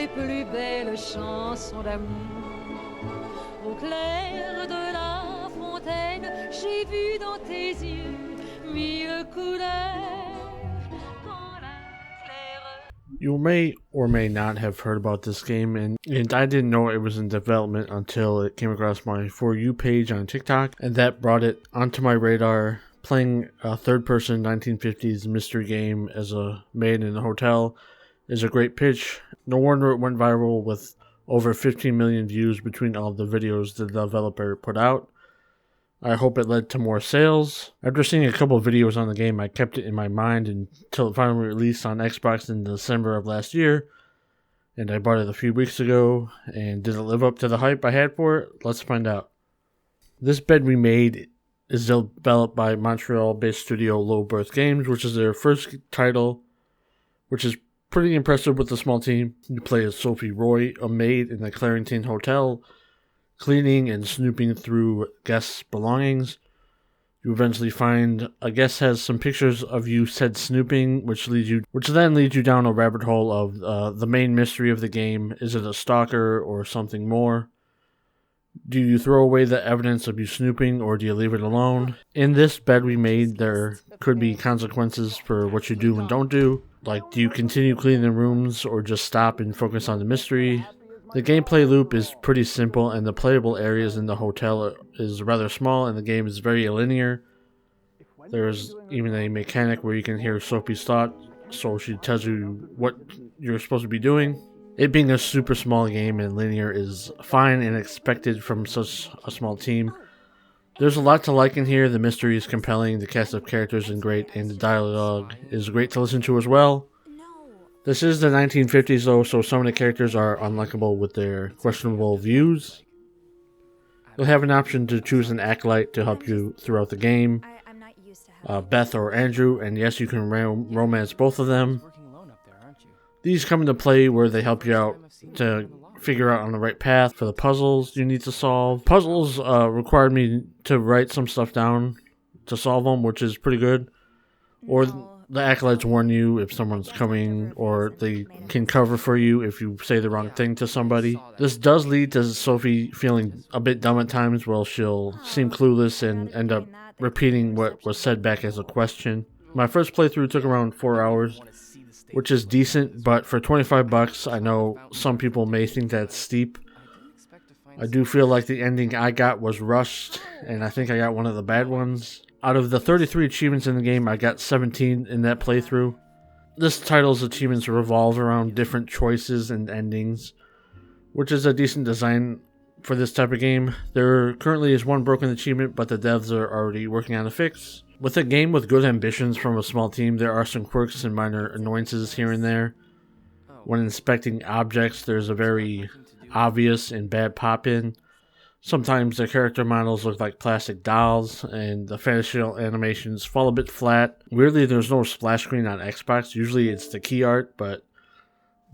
tes plus belles chansons d'amour. Au clair de la fontaine, j'ai vu dans tes yeux mille couleurs. Quand la claire... You may or may not have heard about this game, and I didn't know it was in development until it came across my For You page on TikTok, and that brought it onto my radar. Playing a third-person 1950s mystery game as a maid in a hotel is a great pitch. No wonder it went viral with over 15 million views between all the videos the developer put out. I hope it led to more sales. After seeing a couple of videos on the game, I kept it in my mind until it finally released on Xbox in December of last year, and I bought it a few weeks ago. And did it live up to the hype I had for it? Let's find out. This Bed We Made is developed by Montreal-based studio Low Birth Games, which is their first title, which is pretty impressive with a small team. You play as Sophie Roy, a maid in the Clarington Hotel, cleaning and snooping through guests' belongings. You eventually find a guest has some pictures of you said snooping, which then leads you down a rabbit hole of the main mystery of the game. Is it a stalker or something more? Do you throw away the evidence of you snooping, or do you leave it alone? In this Bed We Made, there could be consequences for what you do and don't do. Like, do you continue cleaning the rooms, or just stop and focus on the mystery? The gameplay loop is pretty simple, and the playable areas in the hotel is rather small, and the game is very linear. There's even a mechanic where you can hear Sophie's thought, so she tells you what you're supposed to be doing. It being a super small game and linear is fine and expected from such a small team. There's a lot to like in here. The mystery is compelling, the cast of characters is great, and the dialogue is great to listen to as well. This is the 1950s though, so some of the characters are unlikable with their questionable views. You'll have an option to choose an acolyte to help you throughout the game, Beth or Andrew, and yes, you can romance both of them. These come into play where they help you out to figure out on the right path for the puzzles you need to solve. Puzzles required me to write some stuff down to solve them, which is pretty good. Or the acolytes warn you if someone's coming, or they can cover for you if you say the wrong thing to somebody. This does lead to Sophie feeling a bit dumb at times, where she'll seem clueless and end up repeating what was said back as a question. My first playthrough took around 4 hours, which is decent, but for $25, I know some people may think that's steep. I do feel like the ending I got was rushed, and I think I got one of the bad ones. Out of the 33 achievements in the game, I got 17 in that playthrough. This title's achievements revolve around different choices and endings, which is a decent design for this type of game. There currently is one broken achievement, but the devs are already working on a fix. With a game with good ambitions from a small team, there are some quirks and minor annoyances here and there. When inspecting objects, there's a very obvious and bad pop-in. Sometimes the character models look like plastic dolls, and the facial animations fall a bit flat. Weirdly, there's no splash screen on Xbox. Usually it's the key art, but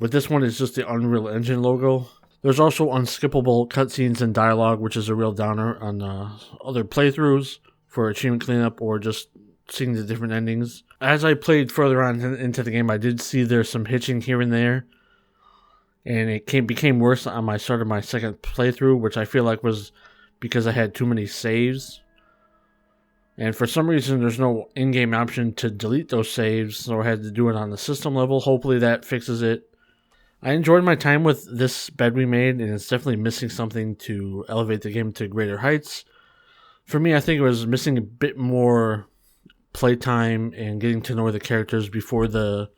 with this one it's just the Unreal Engine logo. There's also unskippable cutscenes and dialogue, which is a real downer on other playthroughs for achievement cleanup or just seeing the different endings. As I played further on into the game, I did see there's some hitching here and there, and it became worse on my start of my second playthrough, which I feel like was because I had too many saves. And for some reason, there's no in-game option to delete those saves, so I had to do it on the system level. Hopefully that fixes it. I enjoyed my time with this Bed We Made, and it's definitely missing something to elevate the game to greater heights. For me, I think it was missing a bit more playtime and getting to know the characters before the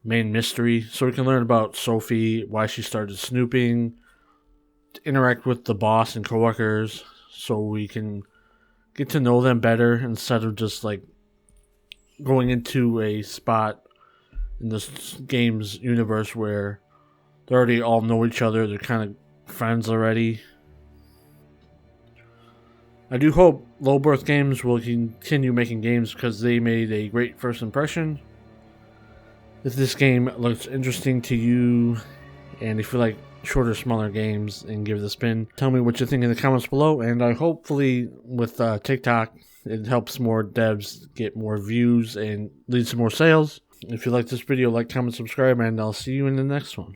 main mystery, so we can learn about Sophie, why she started snooping, interact with the boss and coworkers, so we can get to know them better instead of just like going into a spot in this game's universe where they already all know each other, they're kind of friends already. I do hope Low Birth Games will continue making games because they made a great first impression. If this game looks interesting to you, and if you like shorter, smaller games, and give it a spin, tell me what you think in the comments below. And I hopefully with TikTok, it helps more devs get more views and leads to more sales. If you like this video, like, comment, subscribe, and I'll see you in the next one.